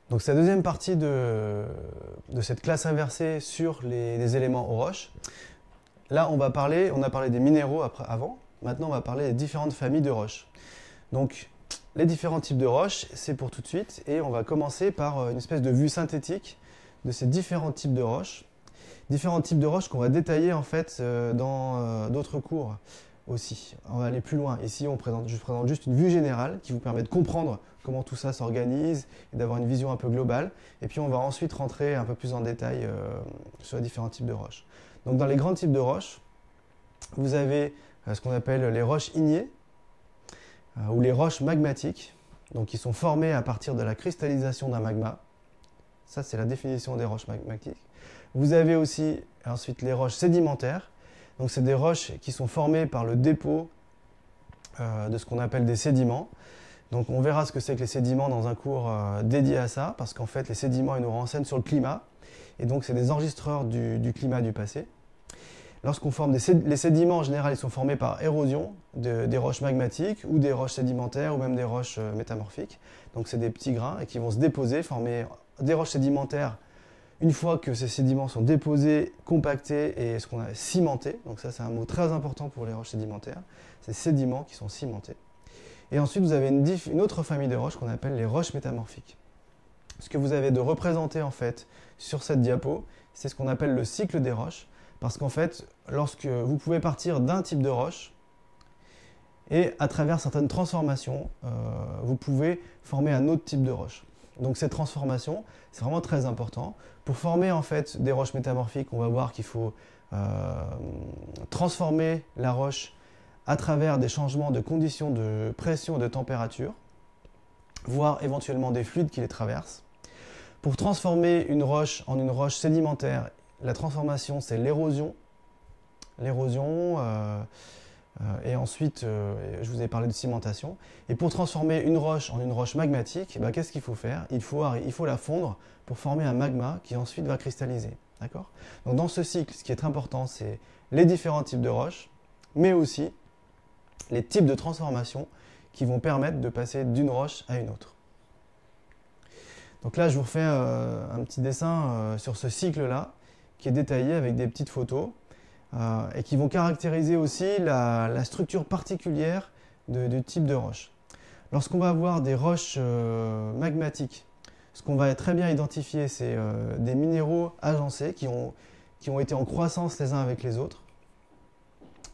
Donc c'est la deuxième partie de cette classe inversée sur les éléments aux roches. Là, on a parlé des minéraux avant. Maintenant, on va parler des différentes familles de roches. Donc, les différents types de roches, c'est pour tout de suite. Et on va commencer par une espèce de vue synthétique de ces différents types de roches. Différents types de roches qu'on va détailler en fait dans d'autres cours aussi. On va aller plus loin. Ici, je présente juste une vue générale qui vous permet de comprendre comment tout ça s'organise et d'avoir une vision un peu globale. Et puis, on va ensuite rentrer un peu plus en détail sur les différents types de roches. Donc, dans les grands types de roches, vous avez ce qu'on appelle les roches ignées ou les roches magmatiques, donc qui sont formées à partir de la cristallisation d'un magma. Ça, c'est la définition des roches magmatiques. Vous avez aussi ensuite les roches sédimentaires. Donc, c'est des roches qui sont formées par le dépôt de ce qu'on appelle des sédiments. Donc, on verra ce que c'est que les sédiments dans un cours dédié à ça, parce qu'en fait, les sédiments, ils nous renseignent sur le climat. Et donc, c'est des enregistreurs du climat du passé. Lorsqu'on forme les sédiments, en général, ils sont formés par érosion des roches magmatiques ou des roches sédimentaires ou même des roches métamorphiques. Donc, c'est des petits grains et qui vont se déposer, former des roches sédimentaires. Une fois que ces sédiments sont déposés, compactés et ce qu'on a cimentés, donc ça c'est un mot très important pour les roches sédimentaires, ces sédiments qui sont cimentés. Et ensuite vous avez une autre famille de roches qu'on appelle les roches métamorphiques. Ce que vous avez de représenté en fait sur cette diapo, c'est ce qu'on appelle le cycle des roches, parce qu'en fait, lorsque vous pouvez partir d'un type de roche, et à travers certaines transformations, vous pouvez former un autre type de roche. Donc ces transformations, c'est vraiment très important. Pour former en fait des roches métamorphiques, on va voir qu'il faut transformer la roche à travers des changements de conditions de pression et de température, voire éventuellement des fluides qui les traversent. Pour transformer une roche en une roche sédimentaire, la transformation c'est l'érosion. L'érosion, et ensuite, je vous ai parlé de cimentation. Et pour transformer une roche en une roche magmatique, qu'est-ce qu'il faut faire ? Il faut la fondre pour former un magma qui ensuite va cristalliser. D'accord ? Donc dans ce cycle, ce qui est très important, c'est les différents types de roches, mais aussi les types de transformations qui vont permettre de passer d'une roche à une autre. Donc là, je vous refais un petit dessin sur ce cycle-là, qui est détaillé avec des petites photos. Et qui vont caractériser aussi la structure particulière du type de roche. Lorsqu'on va avoir des roches magmatiques, ce qu'on va très bien identifier, c'est des minéraux agencés qui ont été en croissance les uns avec les autres.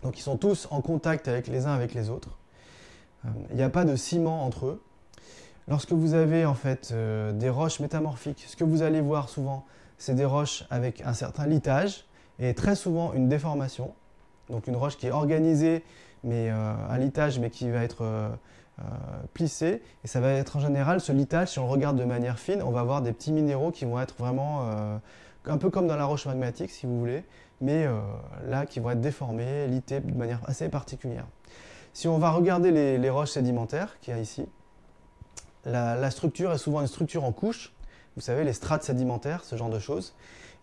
Donc ils sont tous en contact les uns avec les autres. Il n'y a pas de ciment entre eux. Lorsque vous avez en fait des roches métamorphiques, ce que vous allez voir souvent, c'est des roches avec un certain litage, et très souvent une déformation, donc une roche qui est organisée, mais un litage, mais qui va être plissé, et ça va être en général, ce litage, si on le regarde de manière fine, on va avoir des petits minéraux qui vont être vraiment, un peu comme dans la roche magmatique, si vous voulez, mais là, qui vont être déformés, lités de manière assez particulière. Si on va regarder les roches sédimentaires qu'il y a ici, la structure est souvent une structure en couches, vous savez, les strates sédimentaires, ce genre de choses.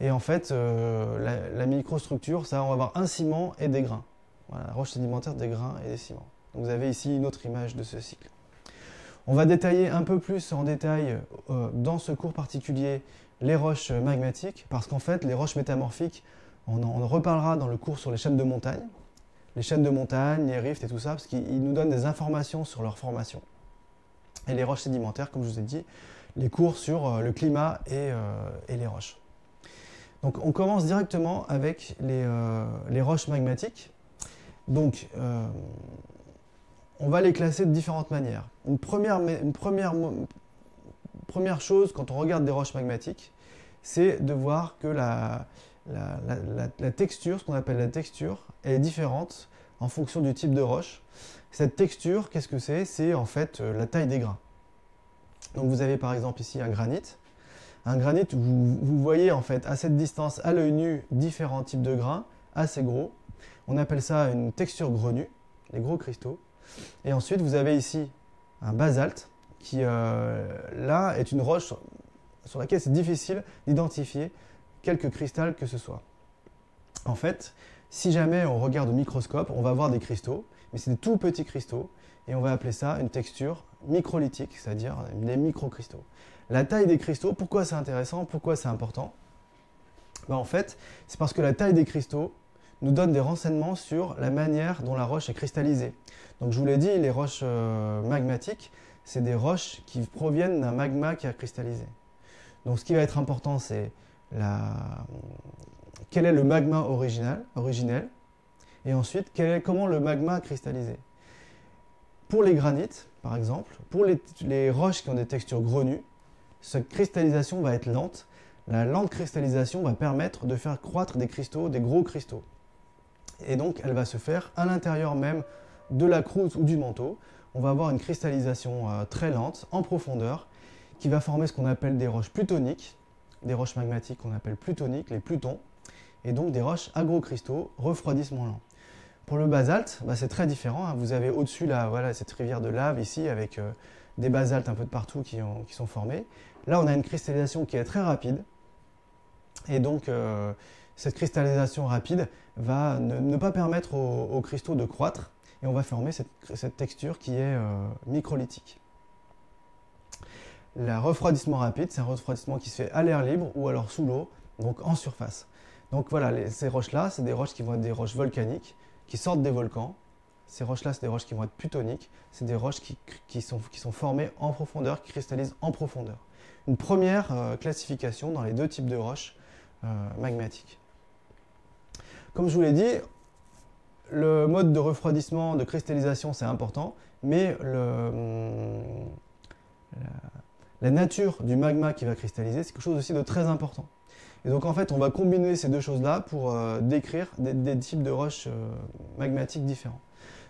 Et en fait, la microstructure, ça, on va avoir un ciment et des grains. Voilà, la roche sédimentaire, des grains et des ciments. Donc vous avez ici une autre image de ce cycle. On va détailler un peu plus en détail, dans ce cours particulier, les roches magmatiques, parce qu'en fait, les roches métamorphiques, on en reparlera dans le cours sur les chaînes de montagne. Les chaînes de montagne, les rifts et tout ça, parce qu'ils nous donnent des informations sur leur formation. Et les roches sédimentaires, comme je vous ai dit, les cours sur le climat et les roches. Donc on commence directement avec les roches magmatiques. Donc on va les classer de différentes manières. Une première chose quand on regarde des roches magmatiques, c'est de voir que la texture, ce qu'on appelle la texture, elle est différente en fonction du type de roche. Cette texture, qu'est-ce que c'est ? C'est en fait la taille des grains. Donc vous avez par exemple ici un granit. Un granit, vous voyez en fait à cette distance, à l'œil nu, différents types de grains, assez gros. On appelle ça une texture grenue, les gros cristaux. Et ensuite vous avez ici un basalte, qui là est une roche sur laquelle c'est difficile d'identifier quelque cristal que ce soit. En fait, si jamais on regarde au microscope, on va voir des cristaux, mais c'est des tout petits cristaux, et on va appeler ça une texture microlithiques, c'est-à-dire des microcristaux. La taille des cristaux, pourquoi c'est intéressant, pourquoi c'est important? Ben, en fait, c'est parce que la taille des cristaux nous donne des renseignements sur la manière dont la roche est cristallisée. Donc je vous l'ai dit, les roches magmatiques, c'est des roches qui proviennent d'un magma qui a cristallisé. Donc ce qui va être important, c'est quel est le magma originel, et ensuite comment le magma a cristallisé. Pour les granites, par exemple, pour les roches qui ont des textures grenues, cette cristallisation va être lente. La lente cristallisation va permettre de faire croître des cristaux, des gros cristaux. Et donc, elle va se faire à l'intérieur même de la croûte ou du manteau. On va avoir une cristallisation très lente, en profondeur, qui va former ce qu'on appelle des roches plutoniques, des roches magmatiques qu'on appelle plutoniques, les plutons, et donc des roches à gros cristaux, refroidissement lent. Pour le basalte, c'est très différent. Hein. Vous avez au-dessus voilà, cette rivière de lave ici, avec des basaltes un peu de partout qui sont formés. Là, on a une cristallisation qui est très rapide, et donc cette cristallisation rapide va ne pas permettre aux cristaux de croître, et on va former cette texture qui est microlithique. Le refroidissement rapide, c'est un refroidissement qui se fait à l'air libre ou alors sous l'eau, donc en surface. Donc voilà, ces roches-là, c'est des roches qui vont être des roches volcaniques, qui sortent des volcans. Ces roches-là, c'est des roches qui vont être plutoniques, c'est des roches qui sont formées en profondeur, qui cristallisent en profondeur. Une première classification dans les deux types de roches magmatiques. Comme je vous l'ai dit, le mode de refroidissement, de cristallisation, c'est important, mais la nature du magma qui va cristalliser, c'est quelque chose aussi de très important. Et donc en fait, on va combiner ces deux choses-là pour décrire des types de roches magmatiques différents.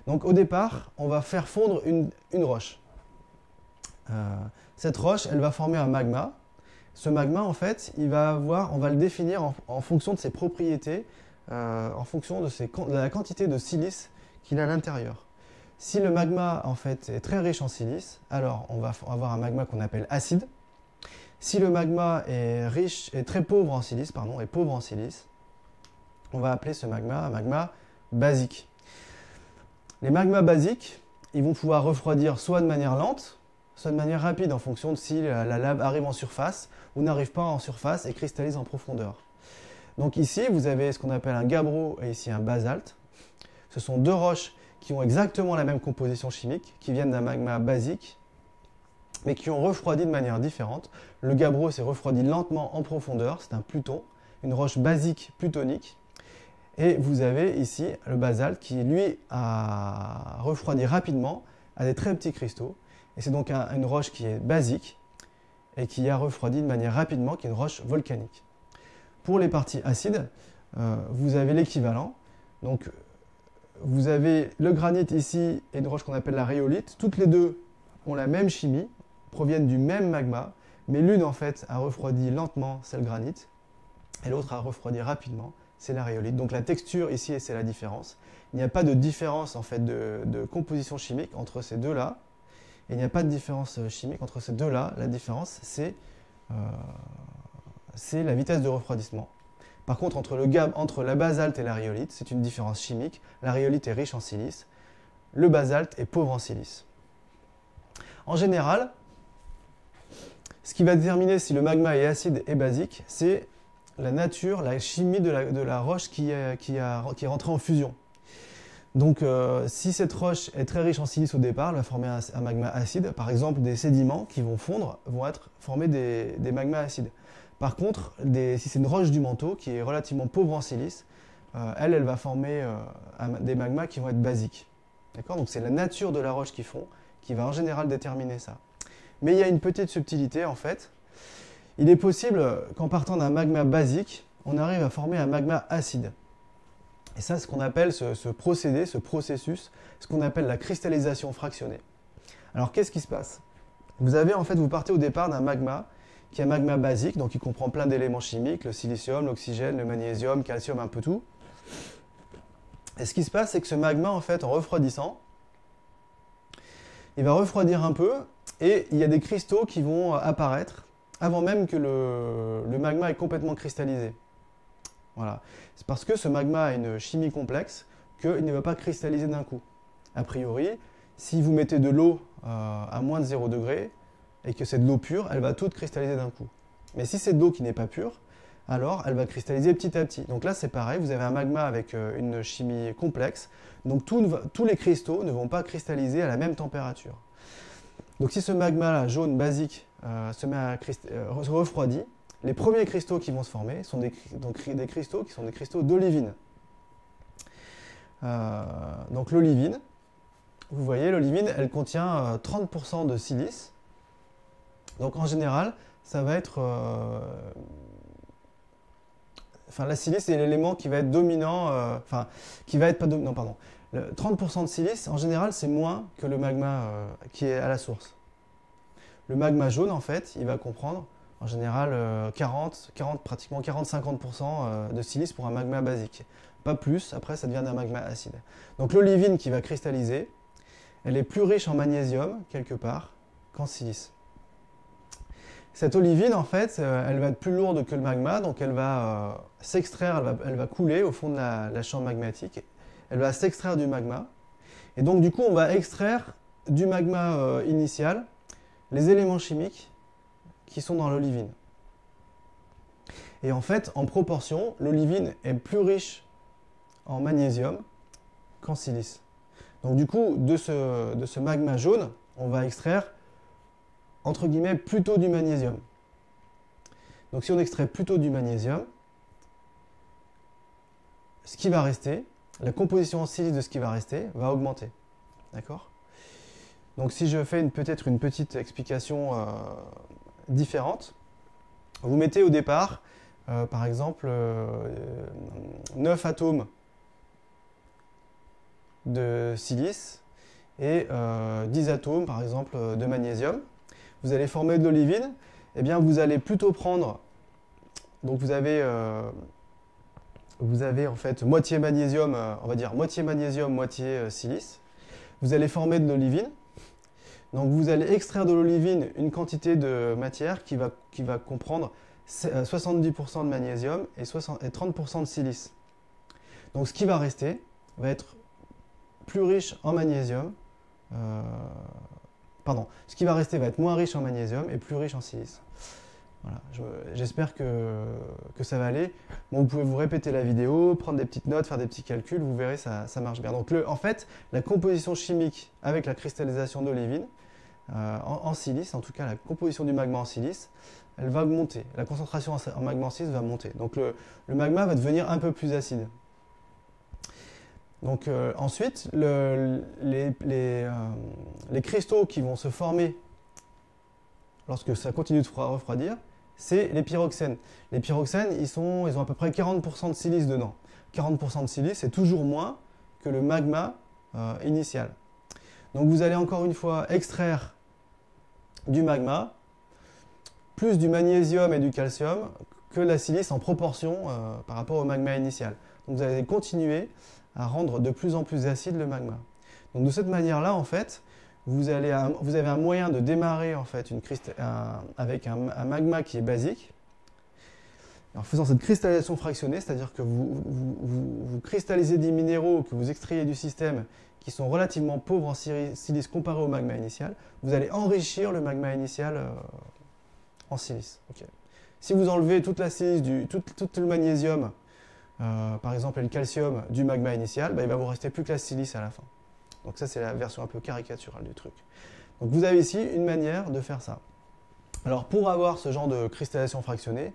Donc au départ, on va faire fondre une roche. Cette roche, elle va former un magma. Ce magma, en fait, on va le définir en fonction de ses propriétés, en fonction de la quantité de silice qu'il a à l'intérieur. Si le magma, en fait, est très riche en silice, alors on va avoir un magma qu'on appelle acide. Si le magma est très pauvre en silice, on va appeler ce magma un magma basique. Les magmas basiques, ils vont pouvoir refroidir soit de manière lente, soit de manière rapide en fonction de si la lave arrive en surface ou n'arrive pas en surface et cristallise en profondeur. Donc ici, vous avez ce qu'on appelle un gabbro et ici un basalte. Ce sont deux roches qui ont exactement la même composition chimique, qui viennent d'un magma basique, mais qui ont refroidi de manière différente. Le gabbro s'est refroidi lentement en profondeur, c'est un pluton, une roche basique plutonique. Et vous avez ici le basalte qui, lui, a refroidi rapidement à des très petits cristaux. Et c'est donc une roche qui est basique et qui a refroidi de manière rapidement, qui est une roche volcanique. Pour les parties acides, vous avez l'équivalent. Donc, vous avez le granit ici et une roche qu'on appelle la rhyolite. Toutes les deux ont la même chimie, proviennent du même magma, mais l'une en fait a refroidi lentement, c'est le granit, et l'autre a refroidi rapidement, c'est la rhyolite. Donc la texture ici, c'est la différence. Il n'y a pas de différence en fait de composition chimique entre ces deux-là, et il n'y a pas de différence chimique entre ces deux-là. La différence, c'est la vitesse de refroidissement. Par contre, entre la basalte et la rhyolite, c'est une différence chimique. La rhyolite est riche en silice, le basalte est pauvre en silice. En général, ce qui va déterminer si le magma est acide et basique, c'est la nature, la chimie de la roche qui est rentrée en fusion. Donc, si cette roche est très riche en silice au départ, elle va former un magma acide. Par exemple, des sédiments qui vont fondre vont former des magmas acides. Par contre, si c'est une roche du manteau qui est relativement pauvre en silice, elle va former des magmas qui vont être basiques. D'accord ? Donc, c'est la nature de la roche qui va en général déterminer ça. Mais il y a une petite subtilité en fait. Il est possible qu'en partant d'un magma basique, on arrive à former un magma acide. Et ça, c'est ce qu'on appelle ce procédé, ce processus, ce qu'on appelle la cristallisation fractionnée. Alors qu'est-ce qui se passe? Vous partez au départ d'un magma qui est un magma basique, donc il comprend plein d'éléments chimiques, le silicium, l'oxygène, le magnésium, le calcium, un peu tout. Et ce qui se passe, c'est que ce magma, en fait, en refroidissant, il va refroidir un peu, et il y a des cristaux qui vont apparaître avant même que le magma est complètement cristallisé. Voilà. C'est parce que ce magma a une chimie complexe qu'il ne va pas cristalliser d'un coup. A priori, Si vous mettez de l'eau à moins de 0 degré et que c'est de l'eau pure, elle va toute cristalliser d'un coup. Mais si c'est de l'eau qui n'est pas pure, alors elle va cristalliser petit à petit. Donc là c'est pareil, vous avez un magma avec une chimie complexe, donc tous les cristaux ne vont pas cristalliser à la même température. Donc si ce magma là, jaune basique se refroidit, les premiers cristaux qui vont se former sont des cristaux qui sont des cristaux d'olivine. Donc l'olivine, vous voyez, l'olivine, elle contient 30% de silice. Donc en général, ça va être... la silice est l'élément qui va être dominant, qui va être pas dominant, pardon. 30% de silice, en général, c'est moins que le magma qui est à la source. Le magma jaune, en fait, il va comprendre, en général, pratiquement 40-50% de silice pour un magma basique. Pas plus, après ça devient un magma acide. Donc l'olivine qui va cristalliser, elle est plus riche en magnésium, quelque part, qu'en silice. Cette olivine, en fait, elle va être plus lourde que le magma, donc elle va s'extraire, elle va couler au fond de la chambre magmatique. Elle va s'extraire du magma. Et donc, du coup, on va extraire du magma initial les éléments chimiques qui sont dans l'olivine. Et en fait, en proportion, l'olivine est plus riche en magnésium qu'en silice. Donc, du coup, de ce magma jaune, on va extraire entre guillemets, plutôt du magnésium. Donc si on extrait plutôt du magnésium, ce qui va rester, la composition en silice de ce qui va rester, va augmenter. D'accord? Donc si je fais peut-être une petite explication différente, vous mettez au départ, par exemple, 9 atomes de silice et 10 atomes, par exemple, de magnésium. Vous allez former de l'olivine, eh bien vous allez plutôt prendre, donc vous avez en fait moitié magnésium, on va dire moitié magnésium, moitié silice. Vous allez former de l'olivine, donc vous allez extraire de l'olivine une quantité de matière qui va comprendre 70% de magnésium et 30% de silice. Donc ce qui va rester va être plus riche en magnésium, ce qui va rester va être moins riche en magnésium et plus riche en silice. Voilà, j'espère que ça va aller. Bon, vous pouvez vous répéter la vidéo, prendre des petites notes, faire des petits calculs, vous verrez, ça marche bien. Donc en fait, la composition chimique avec la cristallisation d'olivine, en silice, en tout cas la composition du magma en silice, elle va augmenter. La concentration en magma en silice va monter. Donc le magma va devenir un peu plus acide. Donc ensuite, les cristaux qui vont se former lorsque ça continue de refroidir, c'est les pyroxènes. Les pyroxènes, ils ont à peu près 40% de silice dedans. 40% de silice, c'est toujours moins que le magma initial. Donc vous allez encore une fois extraire du magma, plus du magnésium et du calcium que la silice en proportion par rapport au magma initial. Donc vous allez continuer à rendre de plus en plus acide le magma. Donc de cette manière-là, en fait, vous avez un moyen de démarrer en fait, avec un magma qui est basique, en faisant cette cristallisation fractionnée, c'est-à-dire que vous cristallisez des minéraux que vous extrayez du système qui sont relativement pauvres en silice comparé au magma initial, vous allez enrichir le magma initial en silice. Okay. Si vous enlevez toute la silice, tout le magnésium, par exemple et le calcium du magma initial, il va vous rester plus que la silice à la fin. Donc ça c'est la version un peu caricaturale du truc. Donc vous avez ici une manière de faire ça. Alors pour avoir ce genre de cristallisation fractionnée,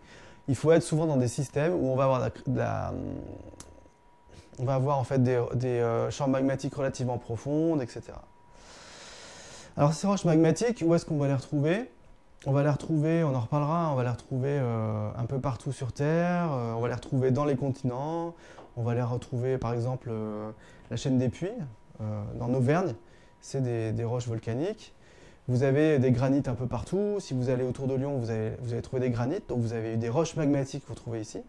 il faut être souvent dans des systèmes où on va avoir en fait des champs magmatiques relativement profondes, etc. Alors ces roches magmatiques, où est-ce qu'on va les retrouver? On va les retrouver, on en reparlera, on va les retrouver un peu partout sur Terre, on va les retrouver dans les continents, on va les retrouver par exemple la chaîne des Puys, en Auvergne, c'est des roches volcaniques. Vous avez des granites un peu partout, si vous allez autour de Lyon, vous allez trouver des granites, donc vous avez des roches magmatiques que vous trouvez ici.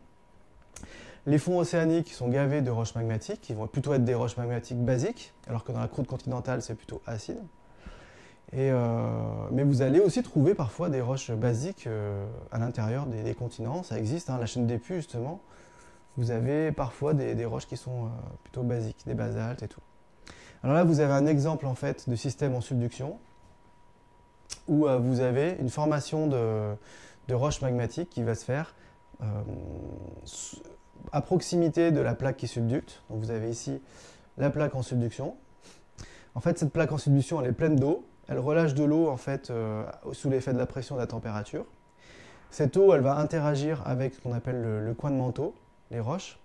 Les fonds océaniques sont gavés de roches magmatiques, qui vont plutôt être des roches magmatiques basiques, alors que dans la croûte continentale c'est plutôt acide. Mais vous allez aussi trouver parfois des roches basiques à l'intérieur des continents, ça existe, hein, la chaîne des Puys justement. Vous avez parfois des roches qui sont plutôt basiques, des basaltes et tout. Alors là, vous avez un exemple en fait de système en subduction où vous avez une formation de roches magmatiques qui va se faire à proximité de la plaque qui subducte. Donc vous avez ici la plaque en subduction. En fait, cette plaque en subduction, elle est pleine d'eau. Elle relâche de l'eau en fait sous l'effet de la pression et de la température. Cette eau, elle va interagir avec ce qu'on appelle le coin de manteau, les roches.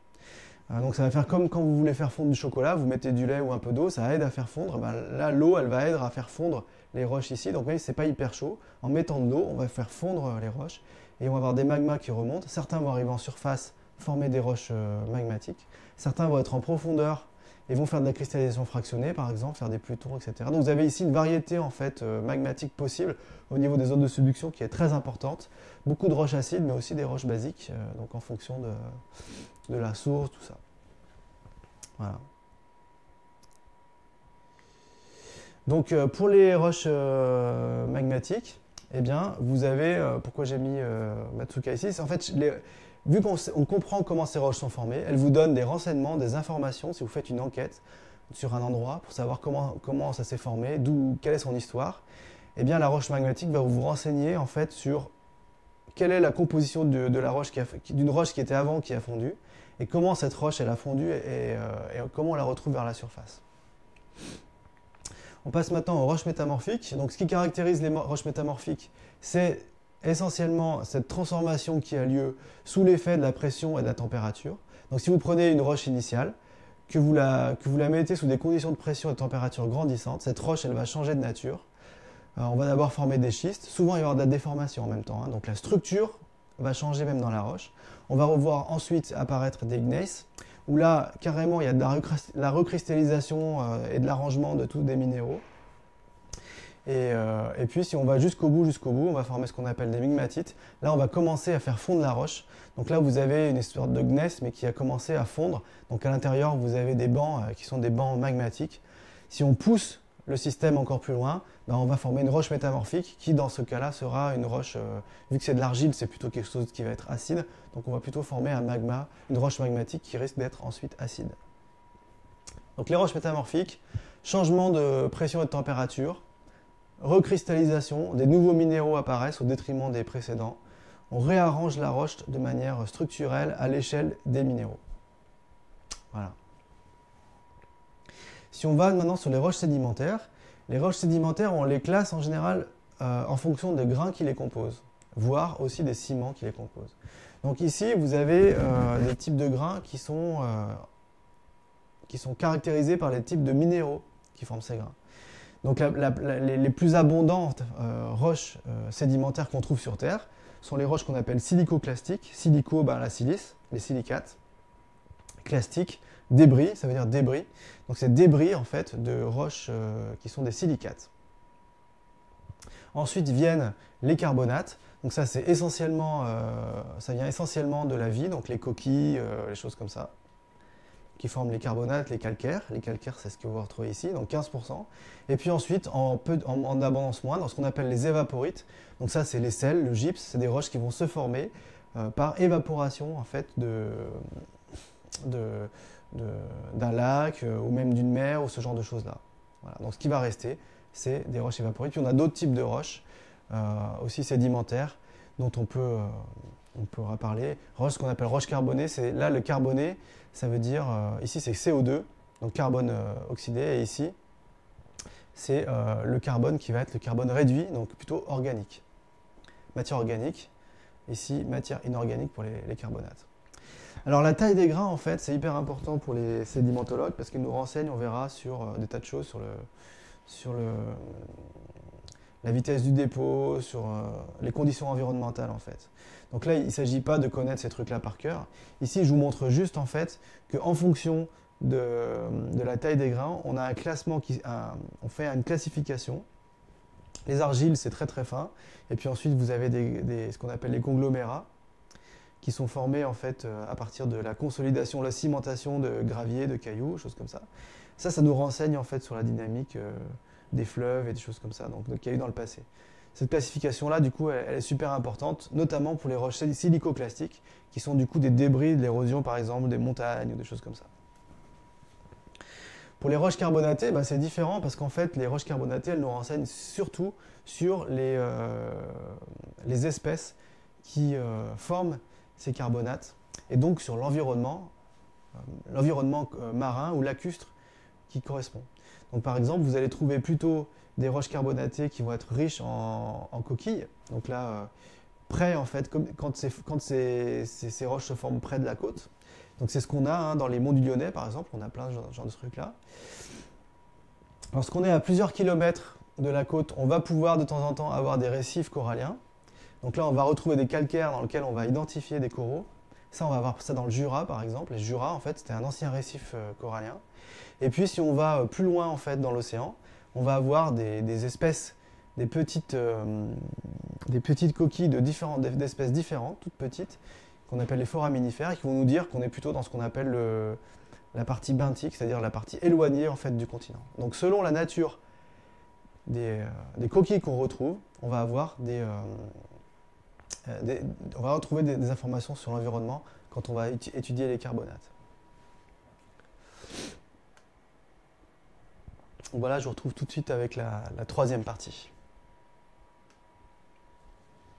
Donc ça va faire comme quand vous voulez faire fondre du chocolat, vous mettez du lait ou un peu d'eau, ça aide à faire fondre. Ben, là, l'eau, elle va aider à faire fondre les roches ici. Donc vous voyez, c'est pas hyper chaud. En mettant de l'eau, on va faire fondre les roches et on va avoir des magmas qui remontent. Certains vont arriver en surface, former des roches magmatiques. Certains vont être en profondeur et vont faire de la cristallisation fractionnée, par exemple, faire des plutons, etc. Donc vous avez ici une variété en fait magmatique possible au niveau des zones de subduction qui est très importante. Beaucoup de roches acides, mais aussi des roches basiques, donc en fonction de la source, tout ça. Voilà. Donc pour les roches magmatiques, eh bien, vous avez, pourquoi j'ai mis Matsuka ici, c'est en fait, vu qu'on comprend comment ces roches sont formées, elles vous donnent des renseignements, des informations, si vous faites une enquête sur un endroit, pour savoir comment ça s'est formé, quelle est son histoire, eh bien la roche magmatique va vous renseigner en fait sur quelle est la composition de la roche d'une roche qui était avant, qui a fondu, et comment cette roche elle a fondu et comment on la retrouve vers la surface. On passe maintenant aux roches métamorphiques. Donc ce qui caractérise les roches métamorphiques, c'est essentiellement cette transformation qui a lieu sous l'effet de la pression et de la température. Donc si vous prenez une roche initiale, que vous la mettez sous des conditions de pression et de température grandissantes, cette roche elle va changer de nature. On va d'abord former des schistes, souvent il va y avoir de la déformation en même temps, hein. Donc la structure va changer même dans la roche. On va revoir ensuite apparaître des gneiss, où là carrément il y a de la recristallisation et de l'arrangement de tous des minéraux. Et puis si on va jusqu'au bout, on va former ce qu'on appelle des migmatites. Là on va commencer à faire fondre la roche. Donc là vous avez une histoire de gneiss mais qui a commencé à fondre. Donc à l'intérieur vous avez des bancs qui sont des bancs magmatiques. Si on pousse le système encore plus loin, ben on va former une roche métamorphique qui dans ce cas-là sera une roche, vu que c'est de l'argile, c'est plutôt quelque chose qui va être acide, donc on va plutôt former un magma, une roche magmatique qui risque d'être ensuite acide. Donc les roches métamorphiques, changement de pression et de température, recristallisation, des nouveaux minéraux apparaissent au détriment des précédents, on réarrange la roche de manière structurelle à l'échelle des minéraux. Voilà. Si on va maintenant sur les roches sédimentaires on les classe en général en fonction des grains qui les composent, voire aussi des ciments qui les composent. Donc ici, vous avez des types de grains qui sont caractérisés par les types de minéraux qui forment ces grains. Donc les plus abondantes roches sédimentaires qu'on trouve sur Terre sont les roches qu'on appelle silicoclastiques. Silico, ben, la silice, les silicates. Clastique, débris, ça veut dire débris. Donc c'est débris en fait de roches qui sont des silicates. Ensuite viennent les carbonates. Donc ça c'est essentiellement, ça vient essentiellement de la vie, donc les coquilles, les choses comme ça, qui forment les carbonates, les calcaires. Les calcaires c'est ce que vous retrouvez ici, donc 15%. Et puis ensuite en abondance moindre, ce qu'on appelle les évaporites. Donc ça c'est les sels, le gypse, c'est des roches qui vont se former par évaporation en fait d'un lac ou même d'une mer ou ce genre de choses là. Voilà. Donc ce qui va rester, c'est des roches évaporites. Puis on a d'autres types de roches, aussi sédimentaires, dont on pourra parler. Roche, ce qu'on appelle roche carbonée, c'est là le carboné, ça veut dire, ici c'est CO2, donc carbone oxydé, et ici c'est le carbone qui va être le carbone réduit, donc plutôt organique. Matière organique, ici matière inorganique pour les carbonates. Alors la taille des grains, en fait, c'est hyper important pour les sédimentologues parce qu'ils nous renseignent, on verra, sur des tas de choses, sur la vitesse du dépôt, sur les conditions environnementales, en fait. Donc là, il ne s'agit pas de connaître ces trucs-là par cœur. Ici, je vous montre juste, en fait, qu'en fonction de la taille des grains, on a un classement, on fait une classification. Les argiles, c'est très très fin. Et puis ensuite, vous avez ce qu'on appelle les conglomérats, qui sont formés en fait à partir de la consolidation, la cimentation de gravier, de cailloux, choses comme ça. Ça nous renseigne en fait sur la dynamique des fleuves et des choses comme ça, donc qu'il y a eu dans le passé. Cette classification-là, du coup, elle est super importante, notamment pour les roches silicoclastiques, qui sont du coup des débris de l'érosion, par exemple, des montagnes ou des choses comme ça. Pour les roches carbonatées, c'est différent parce qu'en fait, les roches carbonatées, elles nous renseignent surtout sur les espèces qui forment ces carbonates et donc sur l'environnement marin ou lacustre qui correspond. Donc par exemple, vous allez trouver plutôt des roches carbonatées qui vont être riches en coquilles. Donc là, près en fait, quand ces roches se forment près de la côte. Donc c'est ce qu'on a dans les monts du Lyonnais par exemple, on a plein de genre de trucs là. Lorsqu'on est à plusieurs kilomètres de la côte, on va pouvoir de temps en temps avoir des récifs coralliens. Donc là, on va retrouver des calcaires dans lesquels on va identifier des coraux. Ça, on va voir ça dans le Jura, par exemple. Le Jura, en fait, c'était un ancien récif corallien. Et puis, si on va plus loin, en fait, dans l'océan, on va avoir des espèces, des petites coquilles d'espèces différentes, toutes petites, qu'on appelle les foraminifères, et qui vont nous dire qu'on est plutôt dans ce qu'on appelle la partie benthique, c'est-à-dire la partie éloignée, en fait, du continent. Donc, selon la nature des coquilles qu'on retrouve, on va avoir on va retrouver des informations sur l'environnement quand on va étudier les carbonates. Donc voilà, je vous retrouve tout de suite avec la troisième partie.